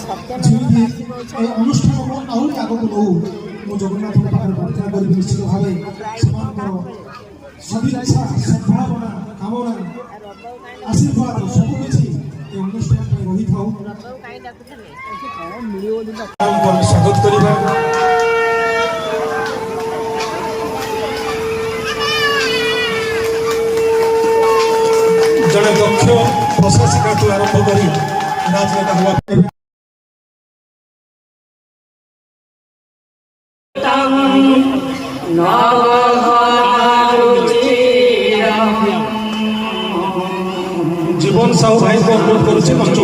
ଯେମିତି এই অনুষ্ঠাନକୁ ଆହୁରି ଆଗକୁ ନେଉ ମୁଁ ଜଗନ୍ନାଥଙ୍କ ପାଖରେ ପ୍ରାର୍ଥନା କରିବି ନିଶ୍ଚିତ ଭାବେ ସେମାନଙ୍କର ସଦିଚ୍ଛା ସଦ୍ଭାବନା କାମନା ଆଶୀର୍ବାଦ ସବୁକିଛି ଏ ଅନୁଷ୍ଠାନ ପାଇଁ ରହିଥାଉ। ସ୍ୱାଗତ କରିବା ଜଣେ ଦକ୍ଷ ପ୍ରଶାସିକାଠୁ ଆରମ୍ଭ କରି ରାଜନେତା ହେବା জীবন সাহু ভাই অনুরোধ করছে মঞ্চ